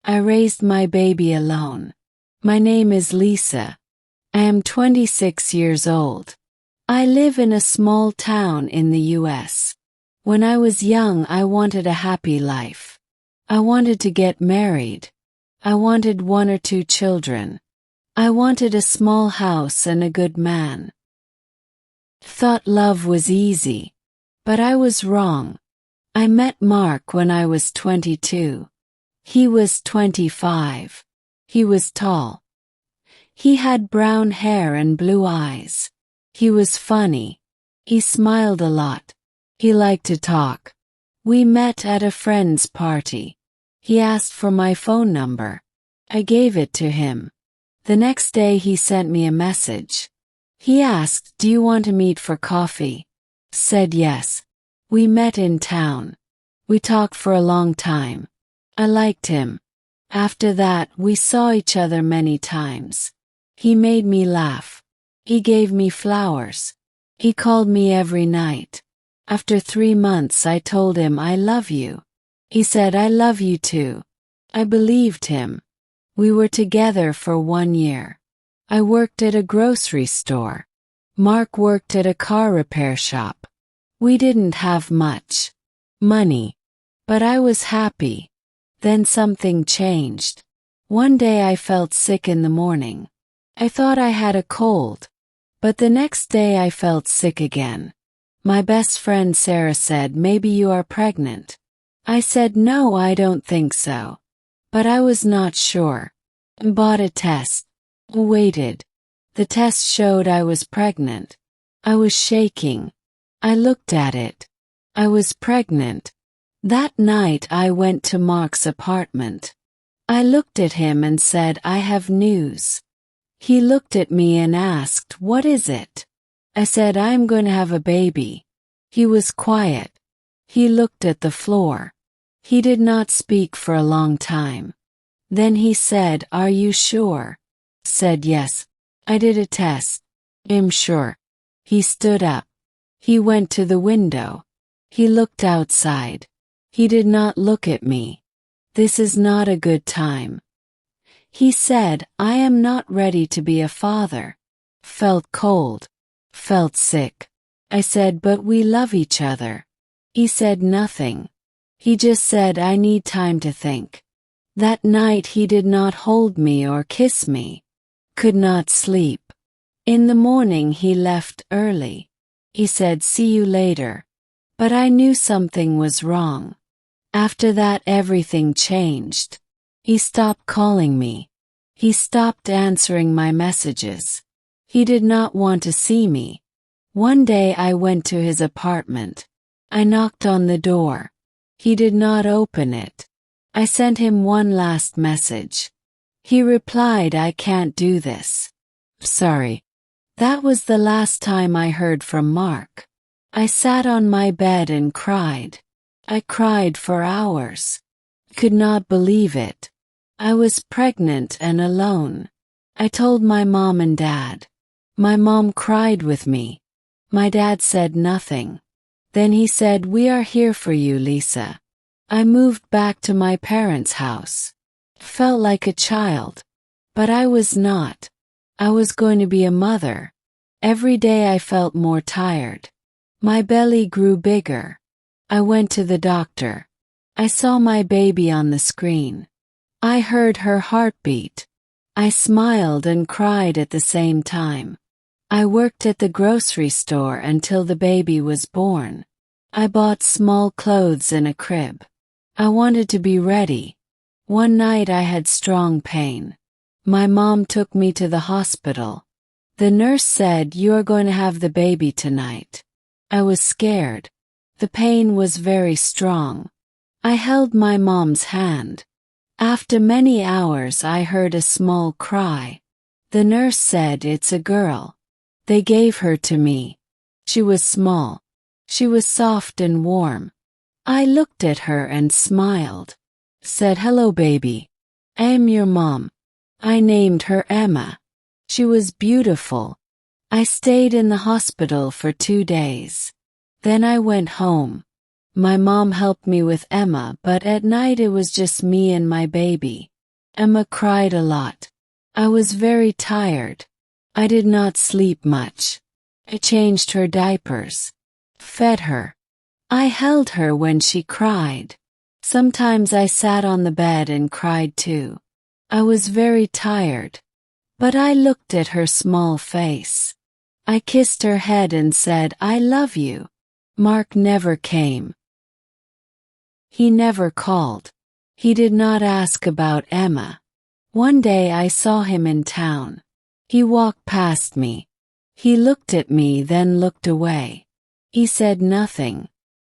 I raised my baby alone. My name is Lisa. I am 26 years old. I live in a small town in the US. When I was young, I wanted a happy life. I wanted to get married. I wanted 1 or 2 children. I wanted a small house and a good man. Thought love was easy. But I was wrong. I met Mark when I was 22. He was 25. He was tall. He had brown hair and blue eyes. He was funny. He smiled a lot. He liked to talk. We met at a friend's party. He asked for my phone number. I gave it to him. The next day he sent me a message. He asked, "Do you want to meet for coffee?" Said yes. We met in town. We talked for a long time. I liked him. After that, we saw each other many times. He made me laugh. He gave me flowers. He called me every night. After 3 months, I told him, "I love you." He said, "I love you too." I believed him. We were together for 1 year. I worked at a grocery store. Mark worked at a car repair shop. We didn't have much money, but I was happy. Then something changed. One day I felt sick in the morning. I thought I had a cold, but the next day I felt sick again. My best friend Sarah said, "Maybe you are pregnant." I said, "No, I don't think so." But I was not sure. Bought a test. Waited. The test showed I was pregnant. I was shaking. I looked at it. I was pregnant. That night I went to Mark's apartment. I looked at him and said, "I have news." He looked at me and asked, "What is it?" I said, "I'm going to have a baby." He was quiet. He looked at the floor. He did not speak for a long time. Then he said, "Are you sure?" Said yes. "I did a test. I'm sure." He stood up. He went to the window. He looked outside. He did not look at me. "This is not a good time." He said, "I am not ready to be a father." Felt cold. Felt sick. I said, "But we love each other." He said nothing. He just said, "I need time to think." That night he did not hold me or kiss me. Could not sleep. In the morning he left early. He said, "See you later." But I knew something was wrong. After that everything changed. He stopped calling me. He stopped answering my messages. He did not want to see me. One day I went to his apartment. I knocked on the door. He did not open it. I sent him one last message. He replied, "I can't do this. Sorry." That was the last time I heard from Mark. I sat on my bed and cried. I cried for hours. Could not believe it. I was pregnant and alone. I told my mom and dad. My mom cried with me. My dad said nothing. Then he said, "We are here for you, Lisa." I moved back to my parents' house. Felt like a child. But I was not. I was going to be a mother. Every day I felt more tired. My belly grew bigger. I went to the doctor. I saw my baby on the screen. I heard her heartbeat. I smiled and cried at the same time. I worked at the grocery store until the baby was born. I bought small clothes and a crib. I wanted to be ready. One night I had strong pain. My mom took me to the hospital. The nurse said, "You are going to have the baby tonight." I was scared. The pain was very strong. I held my mom's hand. After many hours I heard a small cry. The nurse said, "It's a girl." They gave her to me. She was small. She was soft and warm. I looked at her and smiled. Said, "Hello, baby. I am your mom." I named her Emma. She was beautiful. I stayed in the hospital for 2 days. Then I went home. My mom helped me with Emma, but at night it was just me and my baby. Emma cried a lot. I was very tired. I did not sleep much. I changed her diapers. Fed her. I held her when she cried. Sometimes I sat on the bed and cried too. I was very tired. But I looked at her small face. I kissed her head and said, I love you. Mark never came. He never called. He did not ask about Emma. One day I saw him in town. He walked past me. He looked at me, then looked away. He said nothing.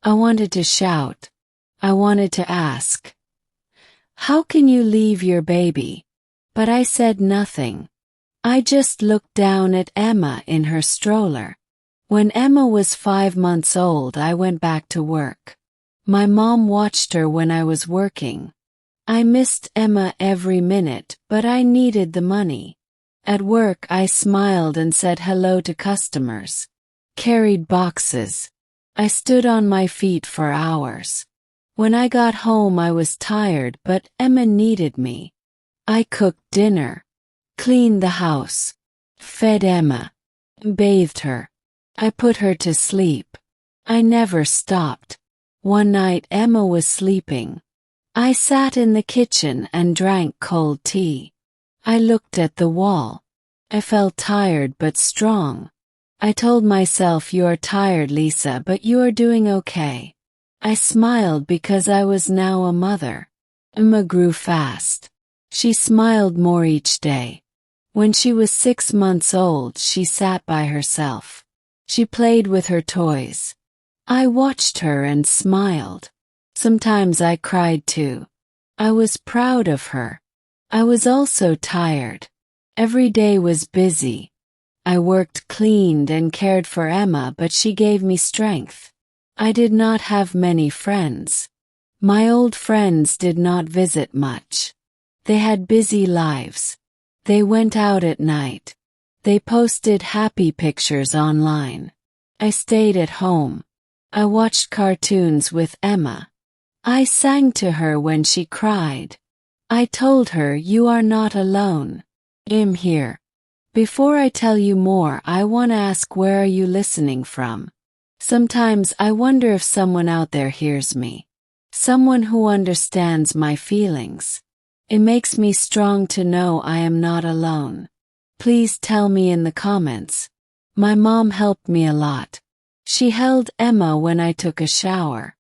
I wanted to shout. I wanted to ask, how can you leave your baby? But I said nothing. I just looked down at Emma in her stroller. When Emma was 5 months old, I went back to work. My mom watched her when I was working. I missed Emma every minute, but I needed the money. At work, I smiled and said hello to customers. Carried boxes. I stood on my feet for hours. When I got home, I was tired, but Emma needed me. I cooked dinner, cleaned the house, fed Emma, bathed her. I put her to sleep. I never stopped. One night Emma was sleeping. I sat in the kitchen and drank cold tea. I looked at the wall. I felt tired but strong. I told myself, you are tired, Lisa, but you are doing okay. I smiled because I was now a mother. Emma grew fast. She smiled more each day. When she was 6 months old, she sat by herself. She played with her toys. I watched her and smiled. Sometimes I cried too. I was proud of her. I was also tired. Every day was busy. I worked, cleaned, and cared for Emma, but she gave me strength. I did not have many friends. My old friends did not visit much. They had busy lives. They went out at night. They posted happy pictures online. I stayed at home. I watched cartoons with Emma. I sang to her when she cried. I told her, you are not alone. I'm here. Before I tell you more, I want to ask, where are you listening from? Sometimes I wonder if someone out there hears me. Someone who understands my feelings. It makes me strong to know I am not alone. Please tell me in the comments. My mom helped me a lot. She held Emma when I took a shower.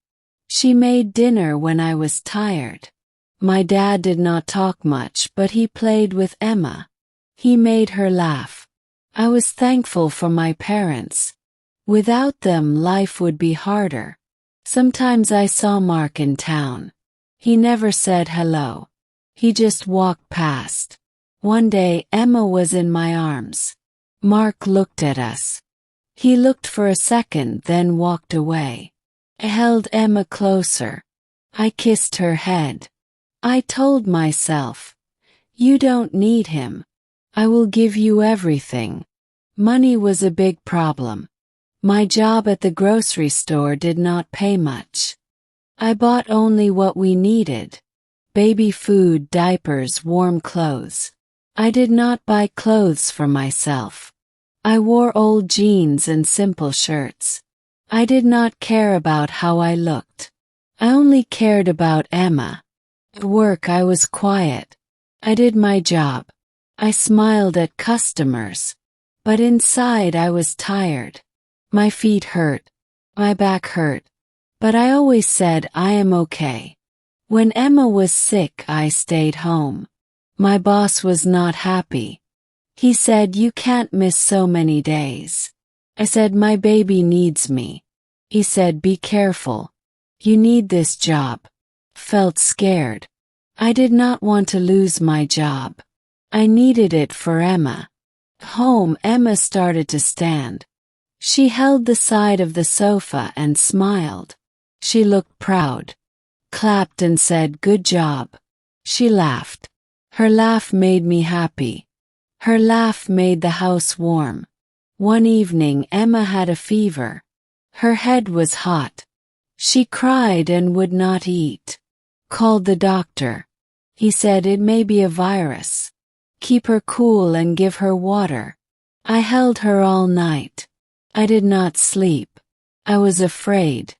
She made dinner when I was tired. My dad did not talk much, but he played with Emma. He made her laugh. I was thankful for my parents. Without them, life would be harder. Sometimes I saw Mark in town. He never said hello. He just walked past. One day, Emma was in my arms. Mark looked at us. He looked for a second, then walked away. I held Emma closer. I kissed her head. I told myself, you don't need him. I will give you everything. Money was a big problem. My job at the grocery store did not pay much. I bought only what we needed. Baby food, diapers, warm clothes. I did not buy clothes for myself. I wore old jeans and simple shirts. I did not care about how I looked. I only cared about Emma. At work I was quiet. I did my job. I smiled at customers. But inside I was tired. My feet hurt. My back hurt. But I always said, I am okay. When Emma was sick, I stayed home. My boss was not happy. He said, you can't miss so many days. I said, my baby needs me. He said, be careful. You need this job. Felt scared. I did not want to lose my job. I needed it for Emma. Home, Emma started to stand. She held the side of the sofa and smiled. She looked proud. Clapped and said, good job. She laughed. Her laugh made me happy. Her laugh made the house warm. One evening, Emma had a fever. Her head was hot. She cried and would not eat. Called the doctor. He said it may be a virus. Keep her cool and give her water. I held her all night. I did not sleep. I was afraid.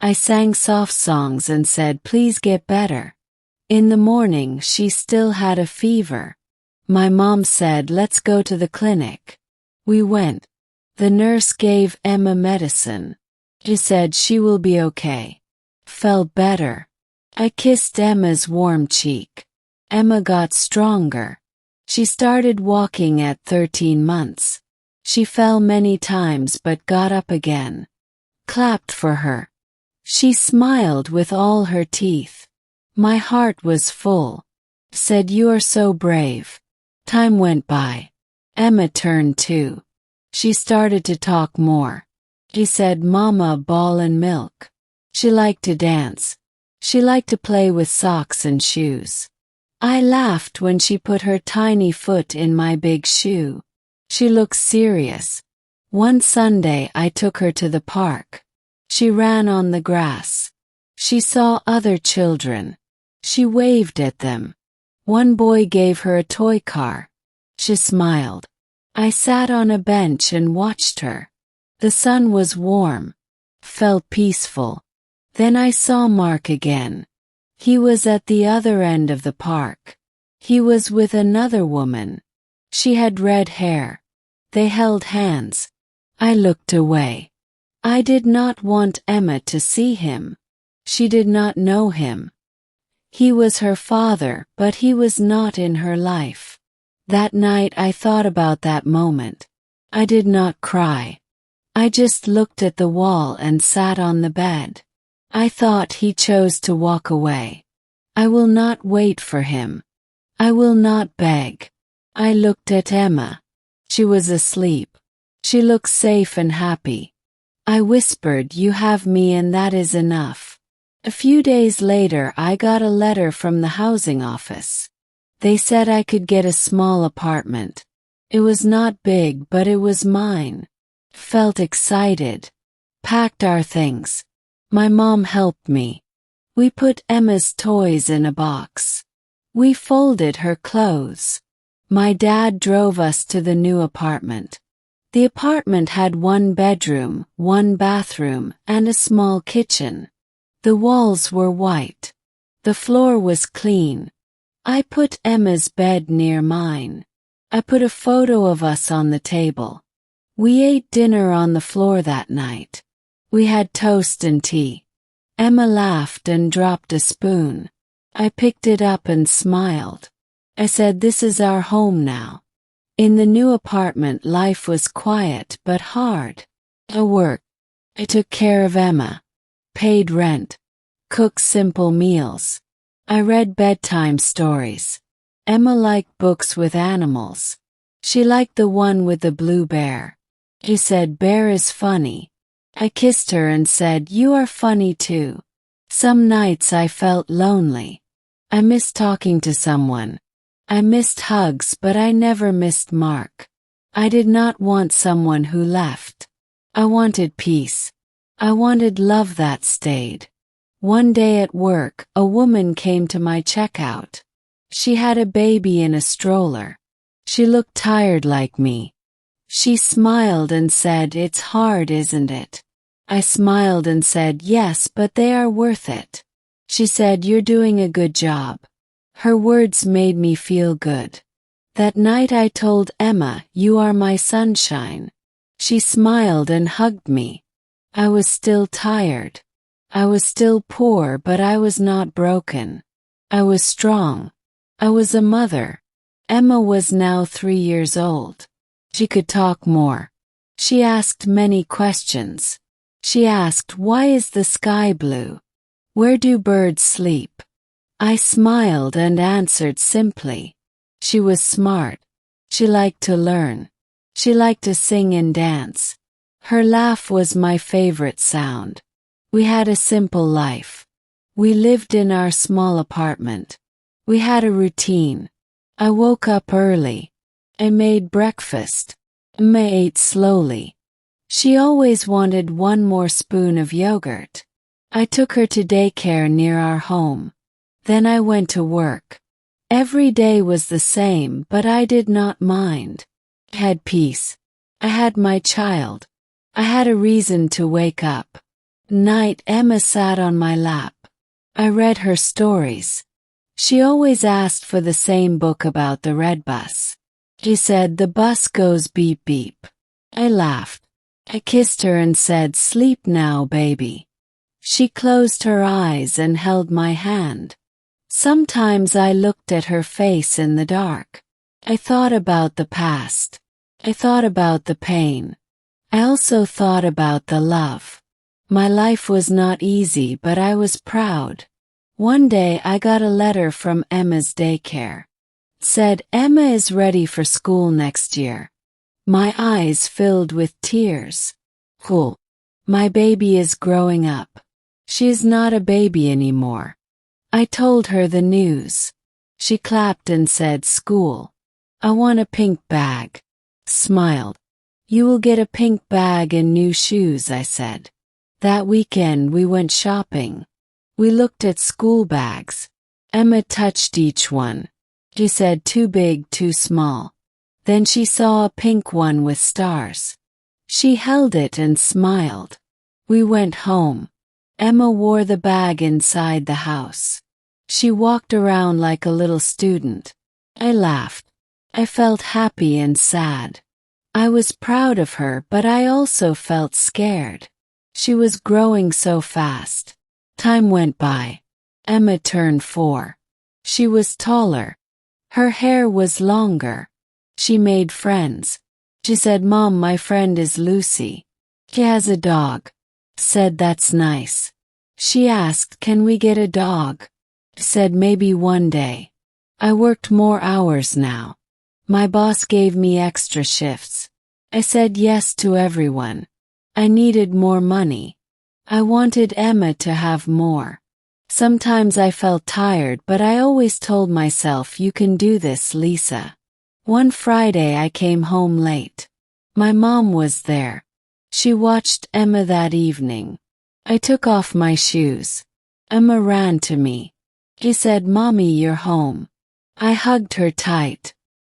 I sang soft songs and said, please get better. In the morning, she still had a fever. My mom said, let's go to the clinic. We went. The nurse gave Emma medicine. She said she will be okay. Felt better. I kissed Emma's warm cheek. Emma got stronger. She started walking at 13 months. She fell many times but got up again. Clapped for her. She smiled with all her teeth. My heart was full. Said, you are so brave. Time went by. Emma turned 2. She started to talk more. She said, Mama, ball and milk. She liked to dance. She liked to play with socks and shoes. I laughed when she put her tiny foot in my big shoe. She looked serious. One Sunday I took her to the park. She ran on the grass. She saw other children. She waved at them. One boy gave her a toy car. She smiled. I sat on a bench and watched her. The sun was warm. Felt peaceful. Then I saw Mark again. He was at the other end of the park. He was with another woman. She had red hair. They held hands. I looked away. I did not want Emma to see him. She did not know him. He was her father, but he was not in her life. That night I thought about that moment. I did not cry. I just looked at the wall and sat on the bed. I thought he chose to walk away. I will not wait for him. I will not beg. I looked at Emma. She was asleep. She looked safe and happy. I whispered, you have me and that is enough. A few days later I got a letter from the housing office. They said I could get a small apartment. It was not big, but it was mine. Felt excited. Packed our things. My mom helped me. We put Emma's toys in a box. We folded her clothes. My dad drove us to the new apartment. The apartment had 1 bedroom, 1 bathroom, and a small kitchen. The walls were white. The floor was clean. I put Emma's bed near mine. I put a photo of us on the table. We ate dinner on the floor that night. We had toast and tea. Emma laughed and dropped a spoon. I picked it up and smiled. I said, this is our home now. In the new apartment, life was quiet but hard. I worked. I took care of Emma. Paid rent. Cooked simple meals. I read bedtime stories. Emma liked books with animals. She liked the one with the blue bear. She said, bear is funny. I kissed her and said, you are funny too. Some nights I felt lonely. I missed talking to someone. I missed hugs, but I never missed Mark. I did not want someone who left. I wanted peace. I wanted love that stayed. One day at work, a woman came to my checkout. She had a baby in a stroller. She looked tired like me. She smiled and said, it's hard, isn't it? I smiled and said, yes, but they are worth it. She said, you're doing a good job. Her words made me feel good. That night I told Emma, you are my sunshine. She smiled and hugged me. I was still tired. I was still poor, but I was not broken. I was strong. I was a mother. Emma was now 3 years old. She could talk more. She asked many questions. She asked, why is the sky blue? Where do birds sleep? I smiled and answered simply. She was smart. She liked to learn. She liked to sing and dance. Her laugh was my favorite sound. We had a simple life. We lived in our small apartment. We had a routine. I woke up early. I made breakfast. Emma ate slowly. She always wanted one more spoon of yogurt. I took her to daycare near our home. Then I went to work. Every day was the same, but I did not mind. I had peace. I had my child. I had a reason to wake up. Night, Emma sat on my lap. I read her stories. She always asked for the same book about the red bus. She said, "The bus goes beep beep." I laughed. I kissed her and said, "Sleep now, baby." She closed her eyes and held my hand. Sometimes I looked at her face in the dark. I thought about the past. I thought about the pain. I also thought about the love. My life was not easy, but I was proud. One day I got a letter from Emma's daycare. It said, "Emma is ready for school next year." My eyes filled with tears. Cool. My baby is growing up. She is not a baby anymore. I told her the news. She clapped and said, "School. I want a pink bag." Smiled. "You will get a pink bag and new shoes," I said. That weekend we went shopping. We looked at school bags. Emma touched each one. She said, "Too big, too small." Then she saw a pink one with stars. She held it and smiled. We went home. Emma wore the bag inside the house. She walked around like a little student. I laughed. I felt happy and sad. I was proud of her, but I also felt scared. She was growing so fast. Time went by. Emma turned 4. She was taller. Her hair was longer. She made friends. She said, "Mom, my friend is Lucy. She has a dog." Said, "That's nice." She asked, "Can we get a dog?" Said, "Maybe one day." I worked more hours now. My boss gave me extra shifts. I said yes to everyone. I needed more money. I wanted Emma to have more. Sometimes I felt tired, but I always told myself, "You can do this, Lisa." One Friday I came home late. My mom was there. She watched Emma that evening. I took off my shoes. Emma ran to me. She said, "Mommy, you're home." I hugged her tight.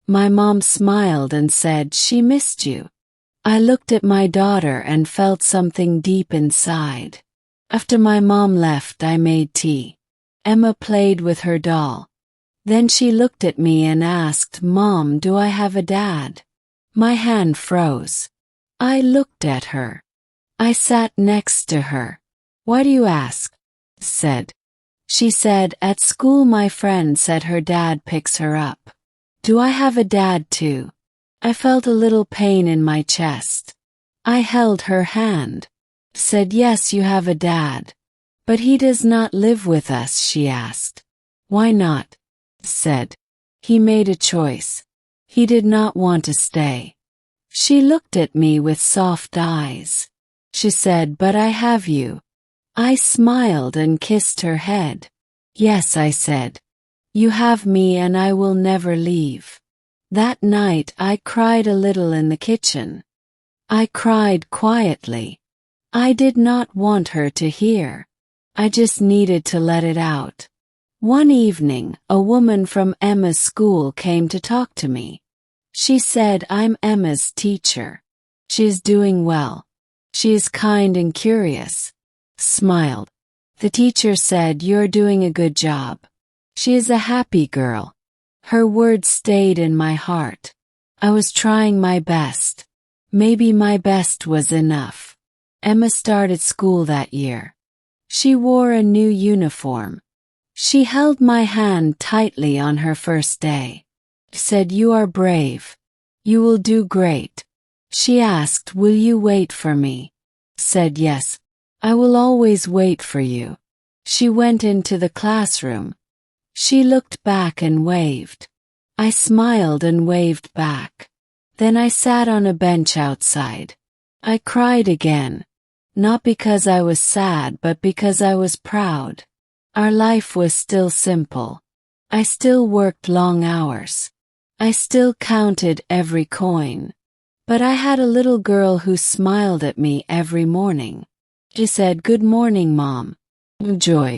My mom smiled and said, "She missed you." I looked at my daughter and felt something deep inside. After my mom left, I made tea. Emma played with her doll. Then she looked at me and asked, "Mom, do I have a dad?" My hand froze. I looked at her. I sat next to her. "Why do you ask?" said. She said, "At school my friend said her dad picks her up. Do I have a dad too?" I felt a little pain in my chest. I held her hand. Said, "Yes, you have a dad. But he does not live with us," she asked. "Why not?" said. "He made a choice. He did not want to stay." She looked at me with soft eyes. She said, "But I have you." I smiled and kissed her head. "Yes," I said. "You have me and I will never leave." That night I cried a little in the kitchen. I cried quietly. I did not want her to hear. I just needed to let it out. One evening, a woman from Emma's school came to talk to me. She said, "I'm Emma's teacher. She is doing well. She is kind and curious." Smiled. The teacher said, "You're doing a good job. She is a happy girl." Her words stayed in my heart. I was trying my best. Maybe my best was enough. Emma started school that year. She wore a new uniform. She held my hand tightly on her first day. She said, "You are brave. You will do great." She asked, "Will you wait for me?" Said, "Yes. I will always wait for you." She went into the classroom. She looked back and waved. I smiled and waved back. Then I sat on a bench outside. I cried again. Not because I was sad, but because I was proud. Our life was still simple. I still worked long hours. I still counted every coin. But I had a little girl who smiled at me every morning. She said, "Good morning, Mom." Joy.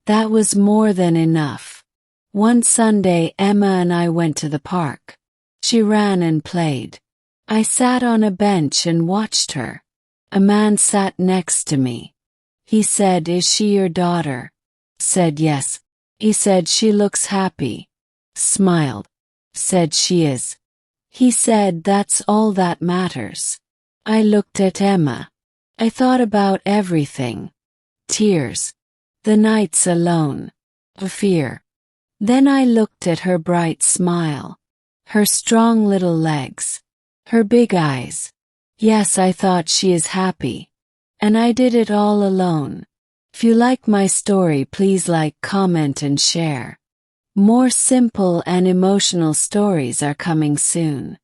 That was more than enough. One Sunday, Emma and I went to the park. She ran and played. I sat on a bench and watched her. A man sat next to me. He said, "Is she your daughter?" Said yes. He said, "She looks happy." Smiled. Said she is. He said, "That's all that matters." I looked at Emma. I thought about everything. Tears. The nights alone. Fear. Then I looked at her bright smile. Her strong little legs. Her big eyes. Yes, I thought she is happy. And I did it all alone. If you like my story, please like, comment and share. More simple and emotional stories are coming soon.